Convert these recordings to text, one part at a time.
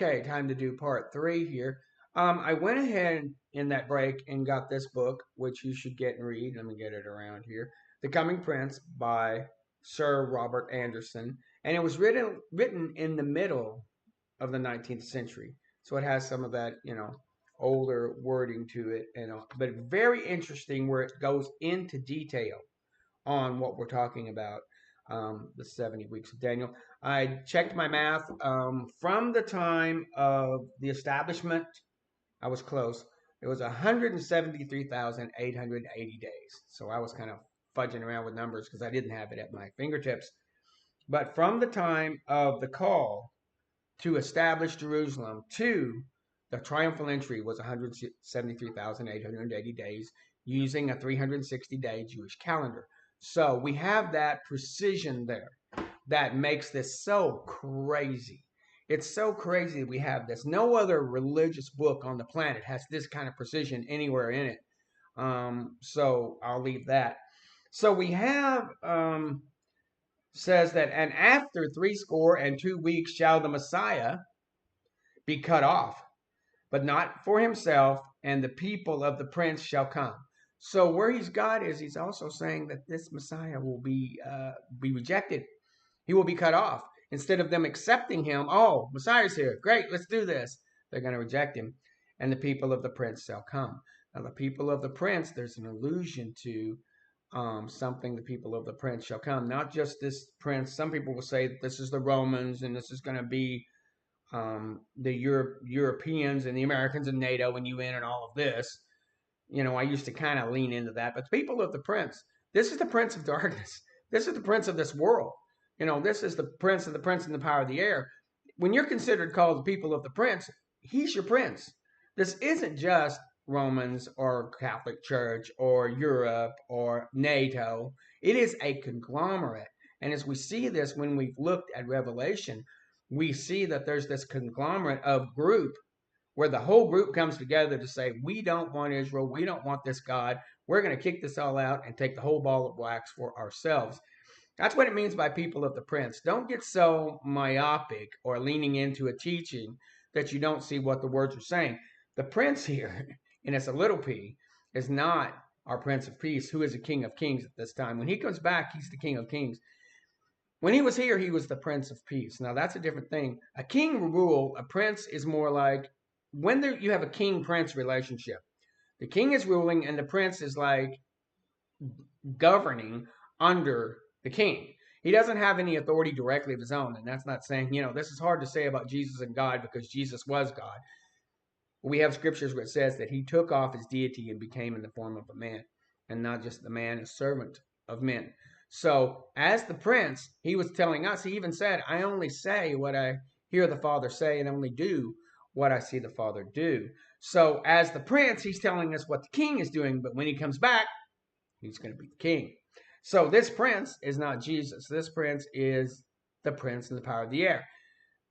Okay, time to do part three here. I went ahead in that break and got this book, which you should get and read. Let me get it around here. The Coming Prince by Sir Robert Anderson. And it was written in the middle of the 19th century. So it has some of that, older wording to it, but very interesting where it goes into detail on what we're talking about, the 70 weeks of Daniel. I checked my math. From the time of the establishment, I was close. It was 173,880 days. So I was kind of fudging around with numbers because I didn't have it at my fingertips. But from the time of the call to establish Jerusalem to the triumphal entry was 173,880 days using a 360-day Jewish calendar. So we have that precision there that makes this so crazy. It's so crazy that we have this. No other religious book on the planet has this kind of precision anywhere in it. So I'll leave that. So we have says that, and after 62 weeks shall the Messiah be cut off, but not for himself, and the people of the prince shall come. So where he's got is he's also saying that this Messiah will be rejected. He will be cut off. Instead of them accepting him, oh, Messiah's here, great, let's do this. They're going to reject him, and the people of the prince shall come. Now, the people of the prince, there's an allusion to something. The people of the prince shall come, not just this prince. Some people will say that this is the Romans, and this is going to be the Europeans and the Americans and NATO and UN and all of this. I used to kind of lean into that. But the people of the prince, this is the prince of darkness. This is the prince of this world. This is the prince and the power of the air. When you're considered called the people of the prince, he's your prince. This isn't just Romans or Catholic Church or Europe or NATO. It is a conglomerate. And as we see this when we've looked at Revelation, we see that there's this conglomerate of group where the whole group comes together to say, we don't want Israel, we don't want this God, we're going to kick this all out and take the whole ball of wax for ourselves. That's what it means by people of the prince. Don't get so myopic or leaning into a teaching that you don't see what the words are saying. The prince here, and it's a little p, is not our Prince of Peace, who is a King of Kings at this time. When he comes back, he's the King of Kings. When he was here, he was the Prince of Peace. Now, that's a different thing. A king rule, a prince is more like when you have a king-prince relationship. The king is ruling, and the prince is like governing under the king. He doesn't have any authority directly of his own. And that's not saying, this is hard to say about Jesus and God because Jesus was God. We have scriptures where it says that he took off his deity and became in the form of a man, and not just the man, a servant of men. So as the prince, he was telling us, he even said, I only say what I hear the Father say and only do what I see the Father do. So as the prince, he's telling us what the king is doing, but when he comes back, he's going to be the king. So this prince is not Jesus. This prince is the prince in the power of the air.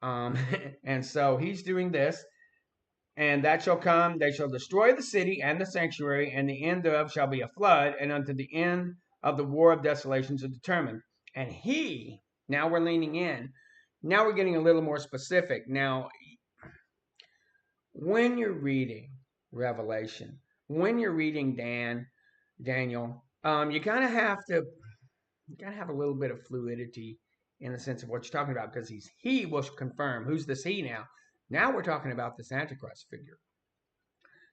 And so he's doing this. And that shall come, they shall destroy the city and the sanctuary, and the end thereof shall be a flood, and unto the end of the war of desolations are determined. And he, now we're leaning in, now we're getting a little more specific. Now, when you're reading Revelation, when you're reading Daniel, you kind of have to, have a little bit of fluidity in the sense of what you're talking about, because he will confirm. Who's this he now? Now we're talking about this Antichrist figure,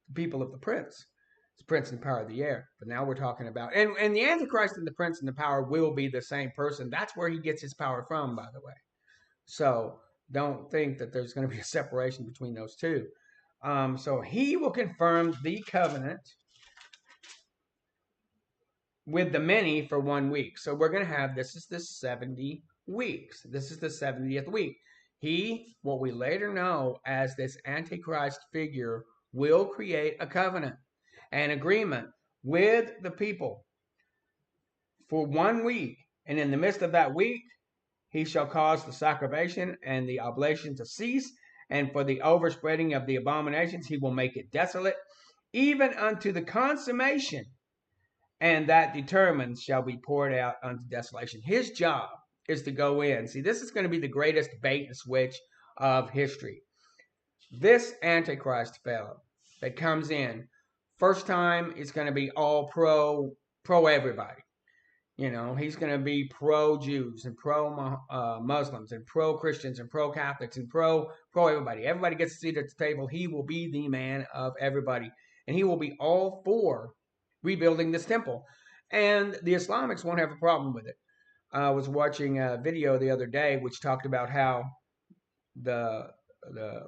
the people of the prince. It's prince and power of the air. But now we're talking about, and the Antichrist and the prince and the power will be the same person. That's where he gets his power from, by the way. So don't think that there's going to be a separation between those two. So he will confirm the covenant with the many for 1 week. So we're going to have, this is the 70 weeks. This is the 70th week. He, what we later know as this Antichrist figure, will create a covenant, an agreement with the people for 1 week. And in the midst of that week, he shall cause the sacrifice and the oblation to cease. And for the overspreading of the abominations, he will make it desolate, even unto the consummation. And that determines shall be poured out unto desolation. His job is to go in. See, this is going to be the greatest bait and switch of history. This Antichrist fellow that comes in, first time it's going to be all pro everybody. You know, he's going to be pro Jews and pro Muslims and pro Christians and pro Catholics and pro everybody. Everybody gets a seat at the table. He will be the man of everybody, and he will be all for rebuilding this temple. And the Islamics won't have a problem with it. I was watching a video the other day which talked about how the the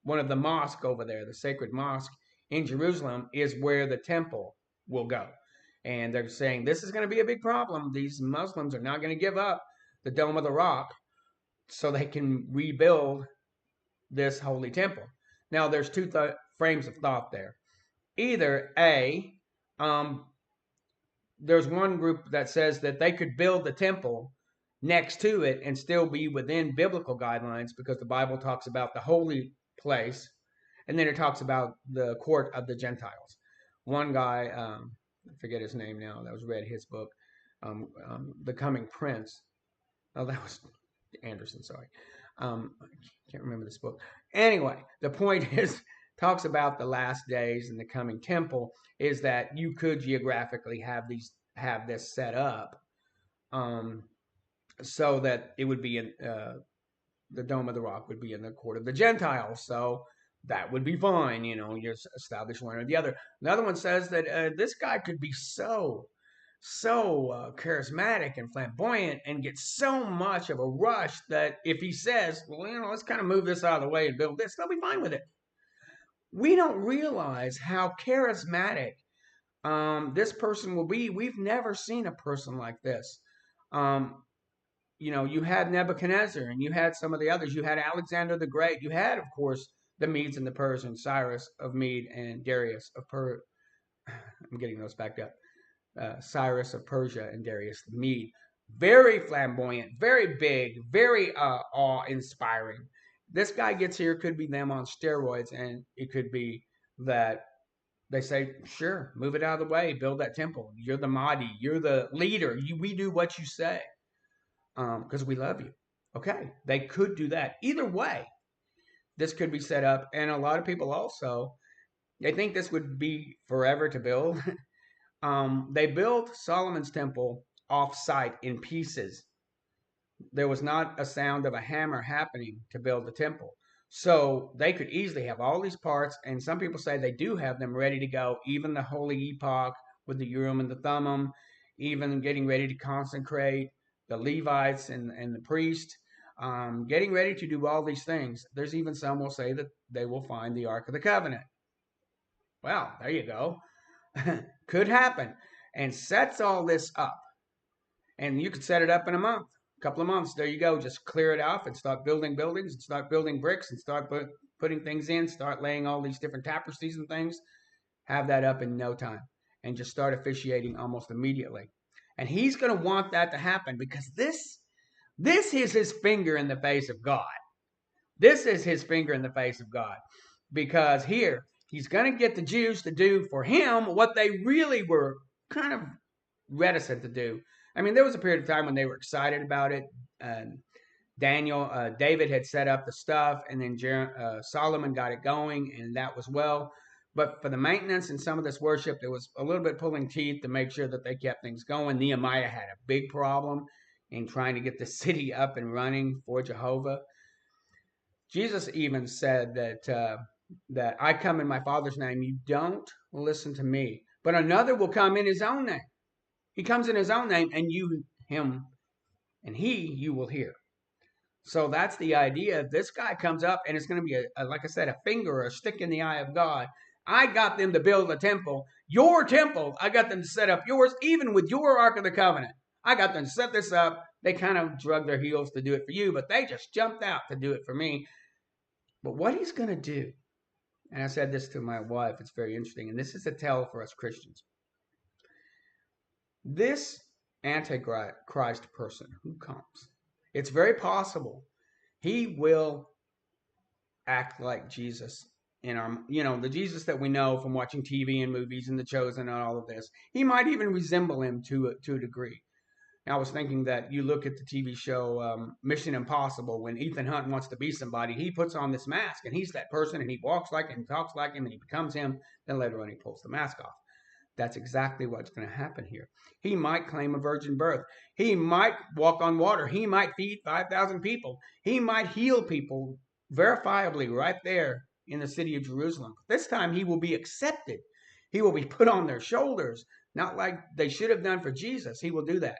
one of the mosque over there, the sacred mosque in Jerusalem, is where the temple will go. And they're saying this is going to be a big problem. These Muslims are not going to give up the Dome of the Rock so they can rebuild this holy temple. Now, there's two frames of thought there. Either A, there's one group that says that they could build the temple next to it and still be within biblical guidelines because the Bible talks about the holy place and then it talks about the court of the Gentiles. One guy, I forget his name now, that was read his book, The Coming Prince. Oh, that was Anderson, sorry. I can't remember this book. Anyway, the point is, talks about the last days and the coming temple, is that you could geographically have this set up so that it would be in the Dome of the Rock would be in the court of the Gentiles. So that would be fine. You know, you establish one or the other. Another one says that this guy could be so charismatic and flamboyant and get so much of a rush that if he says, well, you know, let's kind of move this out of the way and build this, they'll be fine with it. We don't realize how charismatic this person will be. We've never seen a person like this. You know, you had Nebuchadnezzar and you had some of the others. You had Alexander the Great. You had, of course, the Medes and the Persians, Cyrus of Mede and Darius of I'm getting those backed up. Cyrus of Persia and Darius the Mede. Very flamboyant, very big, very awe-inspiring. This guy gets here, could be them on steroids, and it could be that they say, sure, move it out of the way, build that temple. You're the Mahdi, you're the leader. We do what you say because we love you. Okay, they could do that. Either way, this could be set up. And a lot of people also, they think this would be forever to build. They built Solomon's temple off-site in pieces. There was not a sound of a hammer happening to build the temple. So they could easily have all these parts, and some people say they do have them ready to go, even the holy epoch with the Urim and the Thummim, even getting ready to consecrate the Levites and the priest, getting ready to do all these things. There's even some will say that they will find the Ark of the Covenant. Well, there you go. Could happen. And sets all this up. And you could set it up in a month, a couple of months. There you go. Just clear it off and start building buildings and start building bricks and start putting things in, start laying all these different tapestries and things. Have that up in no time and just start officiating almost immediately. And he's going to want that to happen because this is his finger in the face of God. This is his finger in the face of God because here he's going to get the Jews to do for him what they really were kind of reticent to do. I mean, there was a period of time when they were excited about it. David had set up the stuff, and then Solomon got it going, and that was well. But for the maintenance and some of this worship, there was a little bit pulling teeth to make sure that they kept things going. Nehemiah had a big problem in trying to get the city up and running for Jehovah. Jesus even said that I come in my Father's name, you don't listen to me. But another will come in his own name. He comes in his own name, and you will hear. So that's the idea. This guy comes up, and it's going to be, like I said, a finger or a stick in the eye of God. I got them to build a temple. Your temple, I got them to set up yours, even with your Ark of the Covenant. I got them to set this up. They kind of drug their heels to do it for you, but they just jumped out to do it for me. But what he's going to do, and I said this to my wife, it's very interesting, and this is a tell for us Christians. This Antichrist person who comes, it's very possible he will act like Jesus in our, the Jesus that we know from watching TV and movies and The Chosen and all of this. He might even resemble him to a degree. I was thinking that you look at the TV show Mission Impossible, when Ethan Hunt wants to be somebody, he puts on this mask and he's that person and he walks like him, and talks like him, and he becomes him. Then later on, he pulls the mask off. That's exactly what's going to happen here. He might claim a virgin birth. He might walk on water. He might feed 5,000 people. He might heal people verifiably right there in the city of Jerusalem. This time he will be accepted. He will be put on their shoulders, not like they should have done for Jesus. He will do that.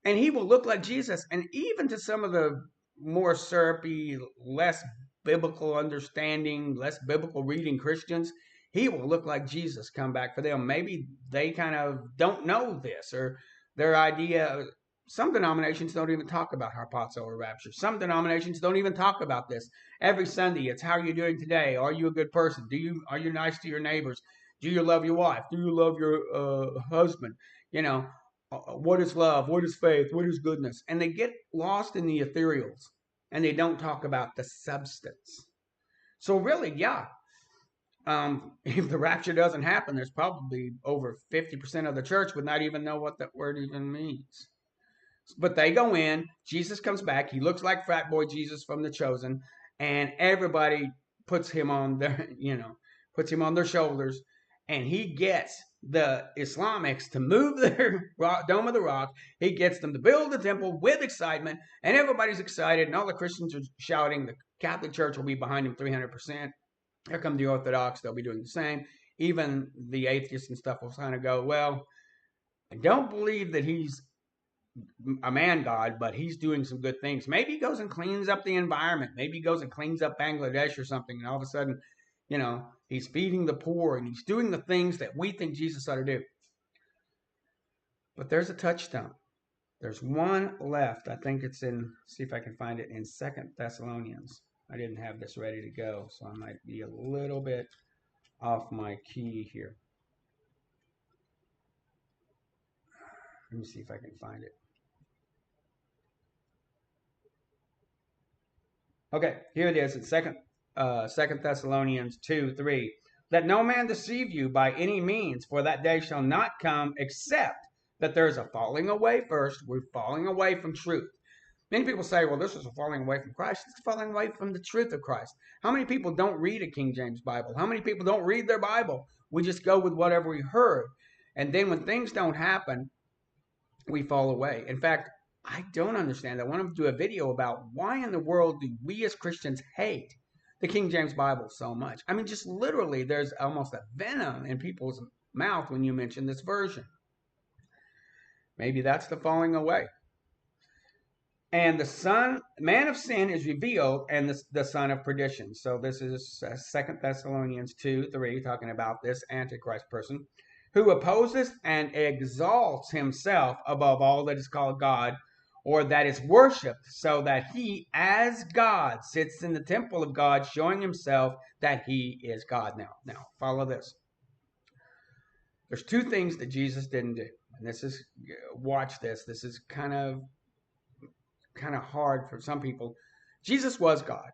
And he will look like Jesus. And even to some of the more syrupy, less biblical understanding, less biblical reading Christians, he will look like Jesus come back for them. Maybe they kind of don't know this, or their idea. Some denominations don't even talk about harpazo or rapture. Some denominations don't even talk about this. Every Sunday, it's how are you doing today? Are you a good person? Are you nice to your neighbors? Do you love your wife? Do you love your husband? You know, what is love? What is faith? What is goodness? And they get lost in the ethereals, and they don't talk about the substance. So really, yeah, if the rapture doesn't happen, there's probably over 50% of the church would not even know what that word even means. But they go in, Jesus comes back, he looks like frat boy Jesus from The Chosen, and everybody puts him on their, puts him on their shoulders, and he gets the Islamics to move their Dome of the Rock. He gets them to build the temple with excitement, and everybody's excited, and all the Christians are shouting. The Catholic Church will be behind him 300%. Here come the Orthodox, they'll be doing the same. Even the atheists and stuff will kind of go, well, I don't believe that he's a man god, but he's doing some good things. Maybe he goes and cleans up the environment. Maybe he goes and cleans up Bangladesh or something, and all of a sudden, he's feeding the poor and he's doing the things that we think Jesus ought to do. But there's a touchstone. There's one left. I think it's see if I can find it, in 2 Thessalonians. I didn't have this ready to go, so I might be a little bit off my key here. Let me see if I can find it. Okay, here it is. It's 2 Thessalonians 2:3. Let no man deceive you by any means, for that day shall not come except that there is a falling away first. We're falling away from truth. Many people say, well, this is a falling away from Christ. It's falling away from the truth of Christ. How many people don't read a King James Bible? How many people don't read their Bible? We just go with whatever we heard. And then when things don't happen, we fall away. In fact, I don't understand. I want to do a video about why in the world do we as Christians hate the King James Bible so much. I mean, just literally, there's almost a venom in people's mouth when you mention this version. Maybe that's the falling away. And the man of sin is revealed, and the son of perdition. So this is 2 Thessalonians 2:3, talking about this Antichrist person, who opposes and exalts himself above all that is called God, or that is worshipped, so that he, as God, sits in the temple of God, showing himself that he is God. Now, follow this. There's two things that Jesus didn't do. And watch this. This is kind of hard for some people. Jesus was God.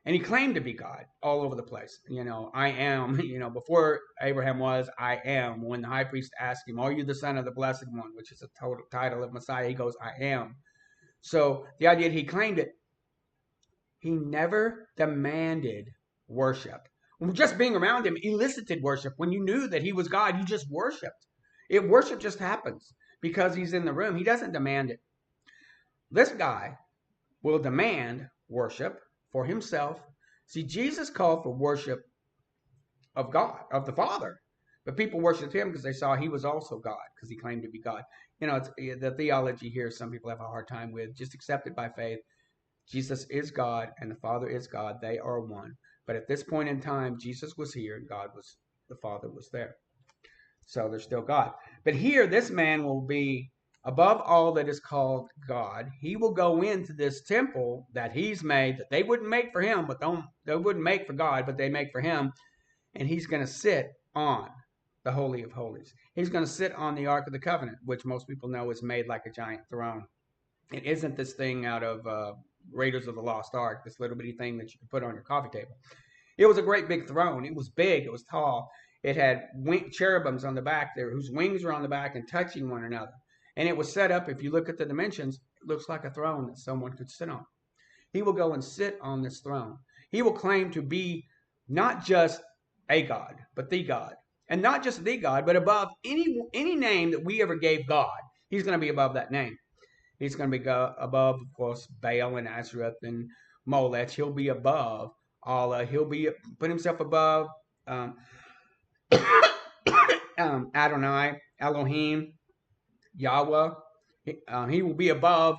And he claimed to be God all over the place. I am, before Abraham was, I am. When the high priest asked him, are you the son of the blessed one, which is a total title of Messiah, he goes, I am. So the idea that he claimed it, he never demanded worship. Just being around him elicited worship. When you knew that he was God, you just worshiped. Worship just happens because he's in the room. He doesn't demand it. This guy will demand worship for himself. See, Jesus called for worship of God, of the Father. But people worshiped him because they saw he was also God, because he claimed to be God. It's the theology here some people have a hard time with. Just accept it by faith. Jesus is God and the Father is God. They are one. But at this point in time, Jesus was here and the Father was there. So they're still God. But here, this man will be above all that is called God. He will go into this temple that he's made, that they wouldn't make for him, but they wouldn't make for God, but they make for him. And he's going to sit on the Holy of Holies. He's going to sit on the Ark of the Covenant, which most people know is made like a giant throne. It isn't this thing out of Raiders of the Lost Ark, this little bitty thing that you can put on your coffee table. It was a great big throne. It was big. It was tall. It had cherubims on the back there, whose wings were on the back and touching one another. And it was set up, if you look at the dimensions, it looks like a throne that someone could sit on. He will go and sit on this throne. He will claim to be not just a God, but the God. And not just the God, but above any name that we ever gave God. He's going to be above that name. He's going to be above, of course, Baal and Azareth and Molech. He'll be above Allah. He'll be put himself above um, Adonai, Elohim, Yahweh. He will be above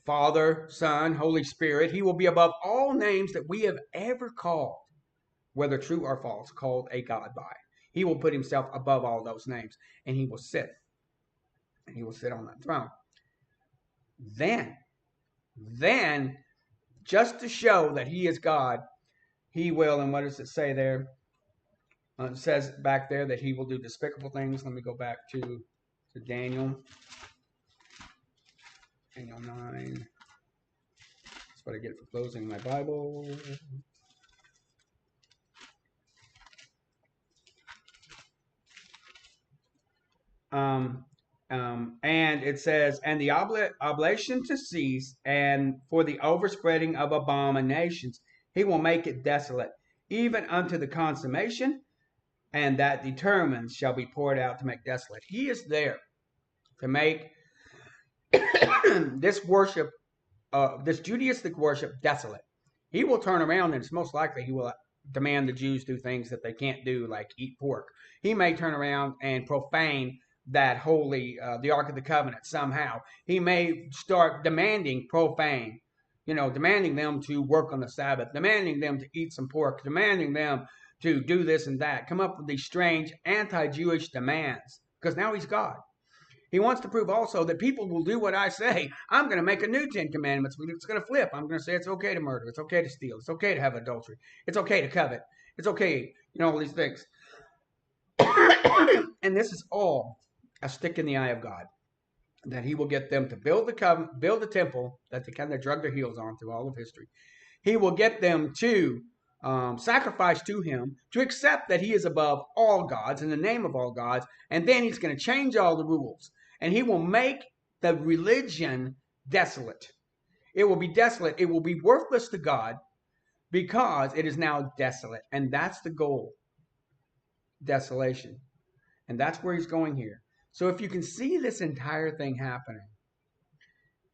Father, Son, Holy Spirit. He will be above all names that we have ever called, whether true or false, called a God by. He will put himself above all those names, and he will sit. And he will sit on that throne. Then, just to show that he is God, he will, and what does it say there? It says back there that he will do despicable things. Let me go back to Daniel. Daniel 9. That's what I get for closing my Bible. And it says, and the oblation to cease, and for the overspreading of abominations, he will make it desolate, even unto the consummation, and that determines shall be poured out to make desolate. He is there to make this worship, this Judaistic worship, desolate. He will turn around, and it's most likely he will demand the Jews do things that they can't do, like eat pork. He may turn around and profane that holy, the Ark of the Covenant somehow. He may start demanding profane, demanding them to work on the Sabbath, demanding them to eat some pork, demanding them to do this and that, come up with these strange anti-Jewish demands, because now he's God. He wants to prove also that people will do what I say. I'm going to make a new 10 Commandments. It's going to flip. I'm going to say it's okay to murder. It's okay to steal. It's okay to have adultery. It's okay to covet. It's okay, all these things. And this is all a stick in the eye of God, that he will get them to build the temple that they kind of drug their heels on through all of history. He will get them to sacrifice to him, to accept that he is above all gods, in the name of all gods, and then he's going to change all the rules, and he will make the religion desolate. It will be desolate. It will be worthless to God because it is now desolate, and that's the goal, desolation. And that's where he's going here. So if you can see this entire thing happening,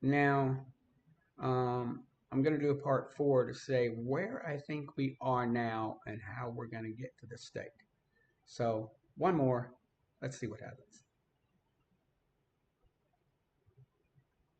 now I'm going to do a part 4 to say where I think we are now and how we're going to get to the state. So one more. Let's see what happens.